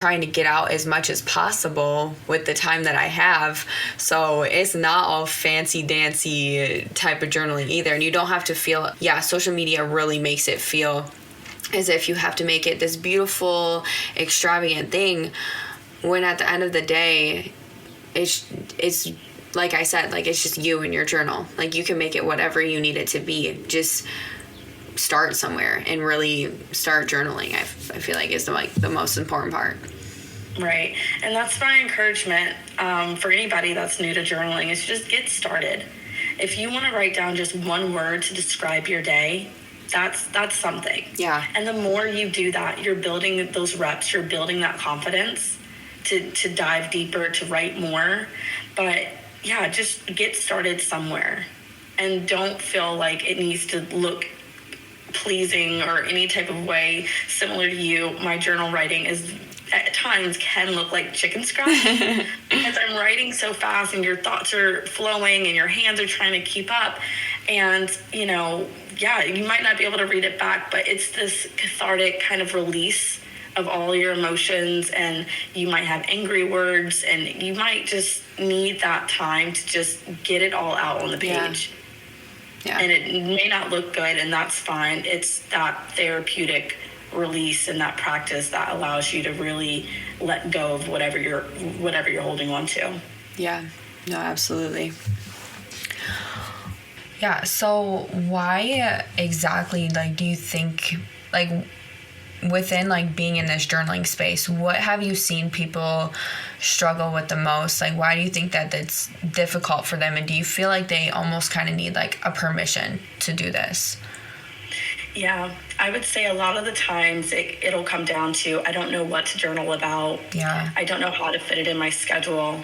trying to get out as much as possible with the time that I have. So it's not all fancy dancy type of journaling either. And you don't have to feel, social media really makes it feel as if you have to make it this beautiful, extravagant thing, when at the end of the day, it's like I said, like, it's just you and your journal. Like, you can make it whatever you need it to be. Just start somewhere and really start journaling. I feel like is the most important part. Right. And that's my encouragement for anybody that's new to journaling, is just get started. If you want to write down just one word to describe your day, that's something. Yeah. And the more you do that, you're building those reps, you're building that confidence to dive deeper, to write more. But yeah, just get started somewhere, and don't feel like it needs to look pleasing or any type of way similar to you. My journal writing is at times can look like chicken scratch because I'm writing so fast and your thoughts are flowing and your hands are trying to keep up. And, you might not be able to read it back, but it's this cathartic kind of release of all your emotions, and you might have angry words, and you might just need that time to just get it all out on the page. Yeah. And it may not look good, and that's fine. It's that therapeutic release and that practice that allows you to really let go of whatever you're holding on to. Yeah. No, absolutely. Yeah. So why exactly, do you think, within, being in this journaling space, what have you seen people struggle with the most? Why do you think that it's difficult for them? And do you feel like they almost kind of need, a permission to do this? Yeah, I would say a lot of the times it'll come down to, I don't know what to journal about. Yeah. I don't know how to fit it in my schedule.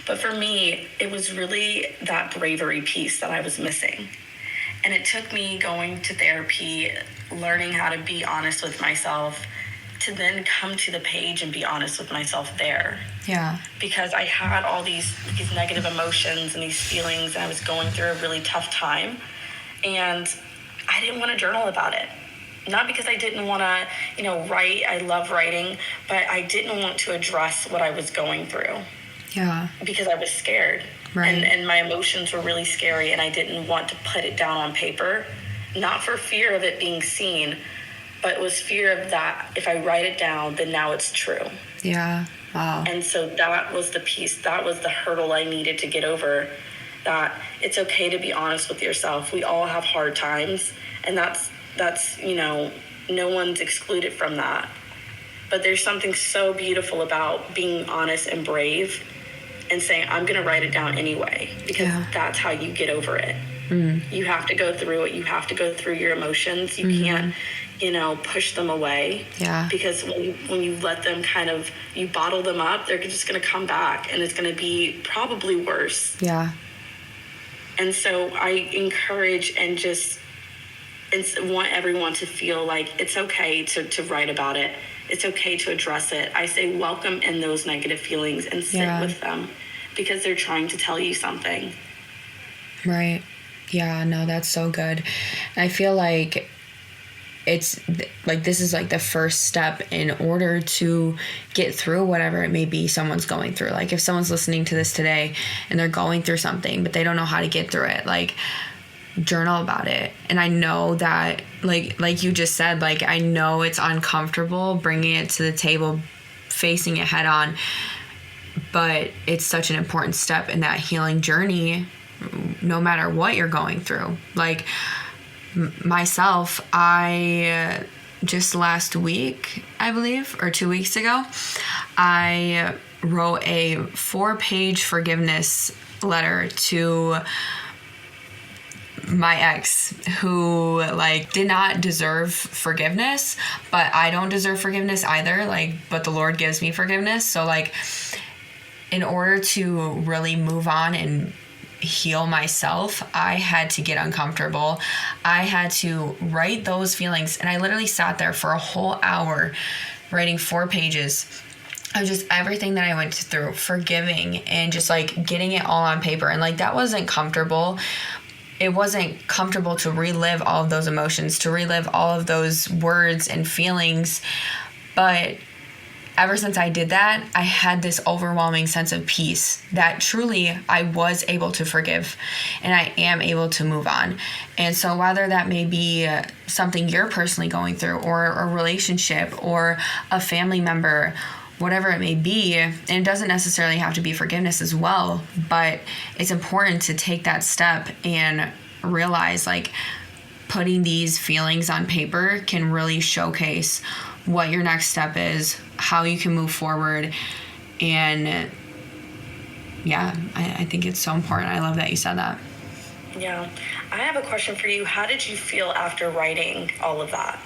But for me, it was really that bravery piece that I was missing. And it took me going to therapy, learning how to be honest with myself, to then come to the page and be honest with myself there. Yeah. Because I had all these negative emotions and these feelings, and I was going through a really tough time. And I didn't want to journal about it. Not because I didn't want to, write. I love writing, but I didn't want to address what I was going through. Yeah. Because I was scared. Right. And my emotions were really scary, and I didn't want to put it down on paper. Not for fear of it being seen, but it was fear of that if I write it down, then now it's true. Yeah. Wow. And so that was the piece, that was the hurdle I needed to get over, that it's okay to be honest with yourself. We all have hard times, and that's no one's excluded from that. But there's something so beautiful about being honest and brave and saying, I'm going to write it down anyway, because that's how you get over it. You have to go through it. You have to go through your emotions. You can't, push them away. Yeah. Because when you let them you bottle them up, they're just going to come back, and it's going to be probably worse. Yeah. And so I encourage and want everyone to feel like it's okay to write about it. It's okay to address it. I say welcome in those negative feelings and sit with them, because they're trying to tell you something. Right. Yeah, no, that's so good. I feel like it's this is the first step in order to get through whatever it may be someone's going through. If someone's listening to this today and they're going through something, but they don't know how to get through it, journal about it. And I know that, like you just said, I know it's uncomfortable bringing it to the table, facing it head on, but it's such an important step in that healing journey, no matter what you're going through. Myself, I just last week, I believe, or 2 weeks ago, I wrote a 4-page forgiveness letter to my ex, who did not deserve forgiveness, but I don't deserve forgiveness either, but the Lord gives me forgiveness. So in order to really move on and heal myself, I had to get uncomfortable. I had to write those feelings, and I literally sat there for a whole hour writing 4 pages of just everything that I went through, forgiving, and just getting it all on paper. And that wasn't comfortable. It wasn't comfortable to relive all of those emotions, to relive all of those words and feelings, but ever since I did that, I had this overwhelming sense of peace that truly I was able to forgive and I am able to move on. And so whether that may be something you're personally going through, or a relationship, or a family member, whatever it may be, and it doesn't necessarily have to be forgiveness as well, but it's important to take that step and realize, like, putting these feelings on paper can really showcase what your next step is, how you can move forward. And yeah, I think it's so important. I love that you said that. Yeah. I have a question for you. How did you feel after writing all of that?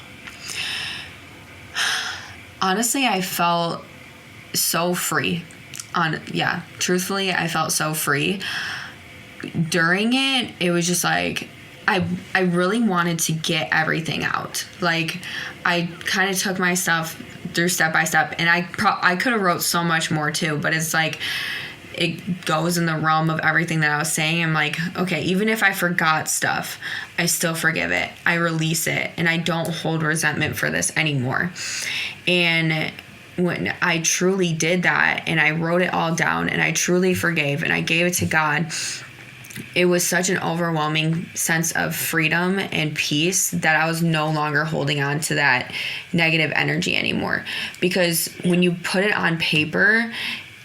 Honestly, I felt so free. Truthfully, I felt so free. During it, it was just like, I really wanted to get everything out. Like, I kind of took my stuff through step by step, and I could have wrote so much more too, but it's like, it goes in the realm of everything that I was saying. I'm like, okay, even if I forgot stuff, I still forgive it. I release it, and I don't hold resentment for this anymore. And when I truly did that, and I wrote it all down, and I truly forgave, and I gave it to God, it was such an overwhelming sense of freedom and peace that I was no longer holding on to that negative energy anymore. Because when you put it on paper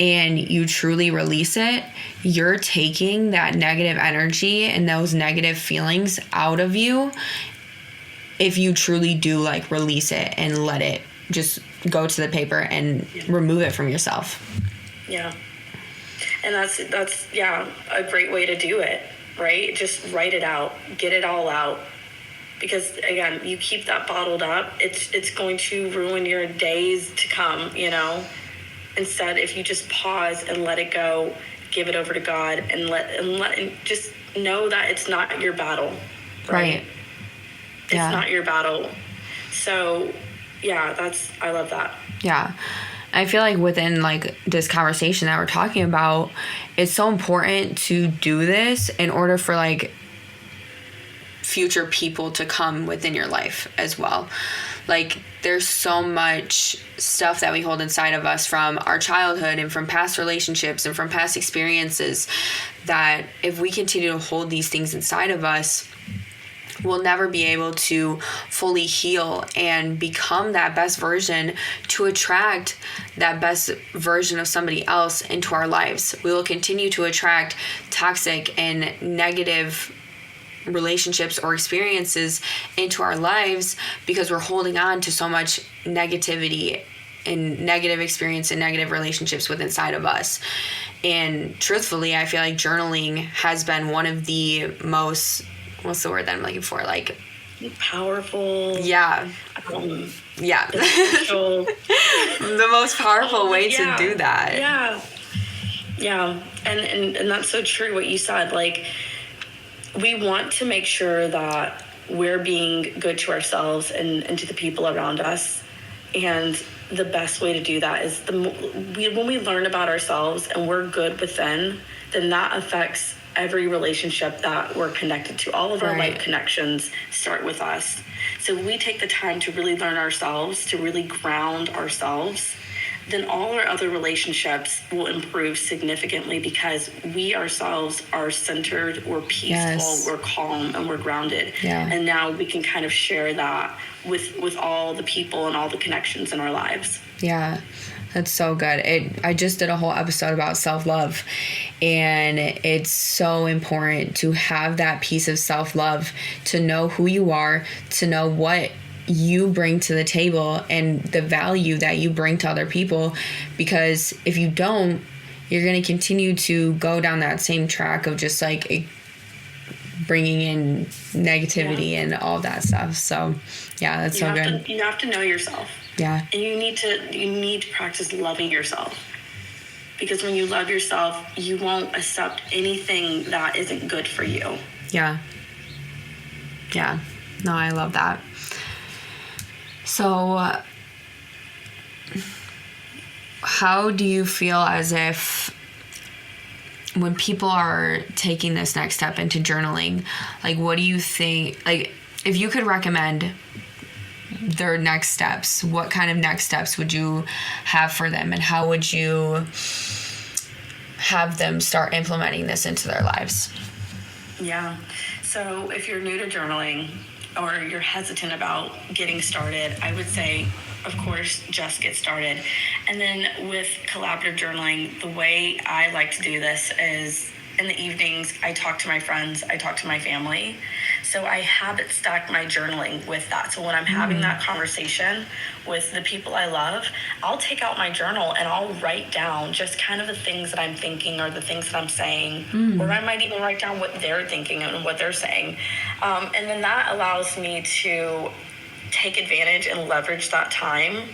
and you truly release it, you're taking that negative energy and those negative feelings out of you if you truly do, like, release it and let it just go to the paper and remove it from yourself. Yeah. And that's a great way to do it, right? Just write it out, get it all out. Because again, you keep that bottled up, it's going to ruin your days to come, you know. Instead, if you just pause and let it go, give it over to God, and just know that it's not your battle, right? It's not your battle. So, yeah, I love that. Yeah. I feel like within, like, this conversation that we're talking about, it's so important to do this in order for, like, future people to come within your life as well. Like, there's so much stuff that we hold inside of us from our childhood and from past relationships and from past experiences that if we continue to hold these things inside of us, we'll never be able to fully heal and become that best version to attract that best version of somebody else into our lives. We will continue to attract toxic and negative relationships or experiences into our lives because we're holding on to so much negativity and negative experience and negative relationships within inside of us. And truthfully, I feel like journaling has been one of the most, what's the word that I'm looking for? Like, powerful. Yeah. Beneficial. The most powerful way to do that. Yeah. Yeah. And that's so true what you said. Like, we want to make sure that we're being good to ourselves and to the people around us. And the best way to do that is when we learn about ourselves and we're good within, then that affects every relationship that we're connected to. All of our life connections start with us. So we take the time to really learn ourselves, to really ground ourselves, then all our other relationships will improve significantly because we ourselves are centered, we're peaceful, we're calm, and we're grounded. Yeah. And now we can kind of share that with all the people and all the connections in our lives. Yeah. That's so good. I just did a whole episode about self-love, and it's so important to have that piece of self-love, to know who you are, to know what you bring to the table and the value that you bring to other people, because if you don't, you're going to continue to go down that same track of just like bringing in negativity and all that stuff. So yeah, that's so good. You have to know yourself. Yeah. And you need to practice loving yourself, because when you love yourself, you won't accept anything that isn't good for you. Yeah. Yeah. No, I love that. So how do you feel as if when people are taking this next step into journaling, like, what do you think, like, if you could recommend their next steps, what kind of next steps would you have for them, and how would you have them start implementing this into their lives? Yeah. So if you're new to journaling or you're hesitant about getting started, I would say, of course, just get started. And then with collaborative journaling, the way I like to do this is in the evenings, I talk to my friends, I talk to my family. So I habit stack my journaling with that. So when I'm having that conversation with the people I love, I'll take out my journal and I'll write down just kind of the things that I'm thinking or the things that I'm saying, or I might even write down what they're thinking and what they're saying. And then that allows me to take advantage and leverage that time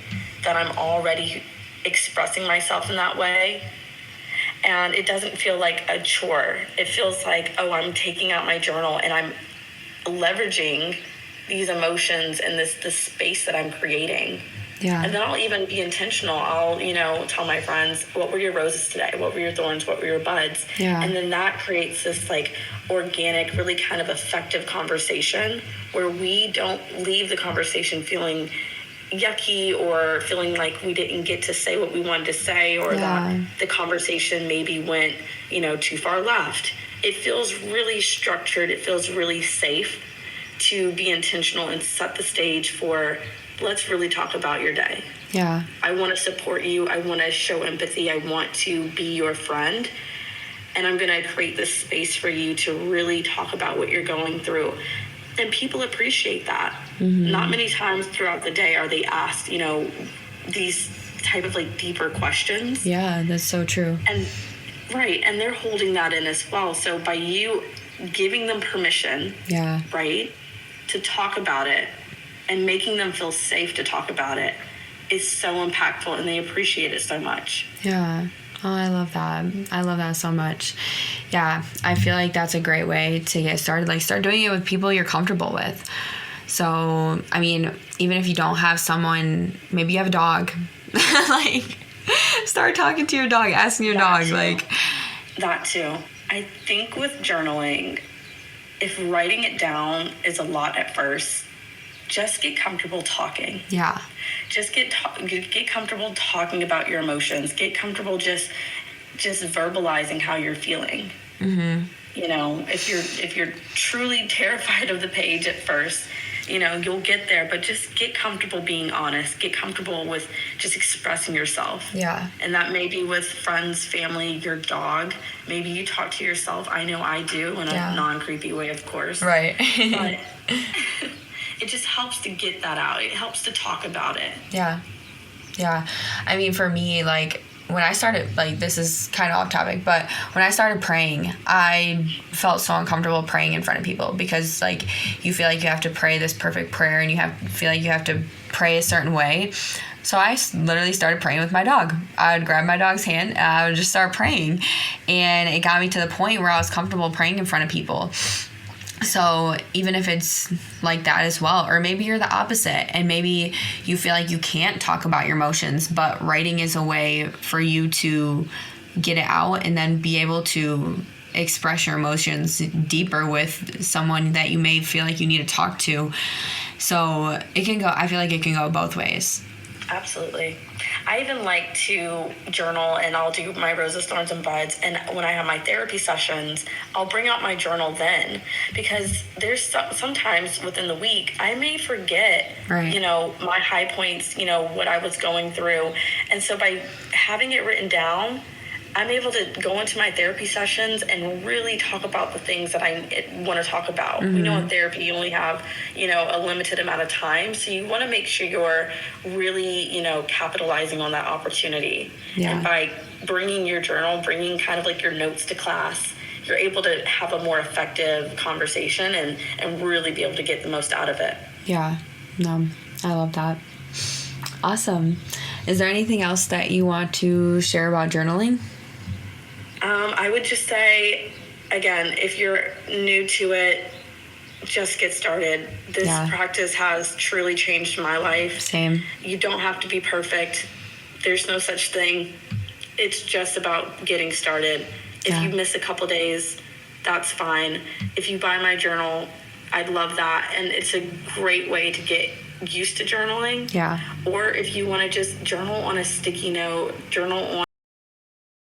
that I'm already expressing myself in that way. And it doesn't feel like a chore. It feels like, oh, I'm taking out my journal and I'm leveraging these emotions and this space that I'm creating. Yeah. And then I'll even be intentional. I'll, tell my friends, what were your roses today? What were your thorns? What were your buds? Yeah. And then that creates this like organic, really kind of effective conversation where we don't leave the conversation feeling yucky or feeling like we didn't get to say what we wanted to say, or that the conversation maybe went, too far left. It feels really structured. It feels really safe to be intentional and set the stage for, let's really talk about your day. Yeah. I want to support you. I want to show empathy. I want to be your friend. And I'm going to create this space for you to really talk about what you're going through. And people appreciate that. Not many times throughout the day are they asked, these type of like deeper questions. Yeah, that's so true. And right. And they're holding that in as well. So by you giving them permission, right, to talk about it and making them feel safe to talk about it is so impactful, and they appreciate it so much. Yeah. Oh, I love that. I love that so much. Yeah, I feel like that's a great way to get started. Like, start doing it with people you're comfortable with. So, I mean, even if you don't have someone, maybe you have a dog. Like, start talking to your dog, asking your dog. Like, that too. I think with journaling, if writing it down is a lot at first, just get comfortable talking. Yeah. Just get comfortable talking about your emotions. Get comfortable just verbalizing how you're feeling. If you're truly terrified of the page at first, you'll get there, but just get comfortable being honest. Get comfortable with just expressing yourself. Yeah. And that may be with friends, family, your dog. Maybe you talk to yourself. I know I do in a non-creepy way, of course. Right. But it just helps to get that out. It helps to talk about it. Yeah. Yeah. I mean, for me, like, when I started, like, this is kind of off topic, but when I started praying, I felt so uncomfortable praying in front of people because, like, you feel like you have to pray this perfect prayer and feel like you have to pray a certain way. So I literally started praying with my dog. I would grab my dog's hand and I would just start praying. And it got me to the point where I was comfortable praying in front of people. So even if it's like that as well, or maybe you're the opposite and maybe you feel like you can't talk about your emotions, but writing is a way for you to get it out and then be able to express your emotions deeper with someone that you may feel like you need to talk to. So I feel like it can go both ways. Absolutely. I even like to journal, and I'll do my roses, thorns, and buds. And when I have my therapy sessions, I'll bring out my journal then, because there's sometimes within the week I may forget, my high points, what I was going through. And so by having it written down, I'm able to go into my therapy sessions and really talk about the things that I want to talk about. We know in therapy you only have, a limited amount of time. So you want to make sure you're really, capitalizing on that opportunity. Yeah. And by bringing your journal, bringing kind of like your notes to class, you're able to have a more effective conversation and really be able to get the most out of it. Yeah. No, I love that. Awesome. Is there anything else that you want to share about journaling? I would just say, again, if you're new to it, just get started. This practice has truly changed my life. Same. You don't have to be perfect. There's no such thing. It's just about getting started. If you miss a couple days, that's fine. If you buy my journal, I'd love that. And it's a great way to get used to journaling. Yeah. Or if you want to just journal on a sticky note, journal on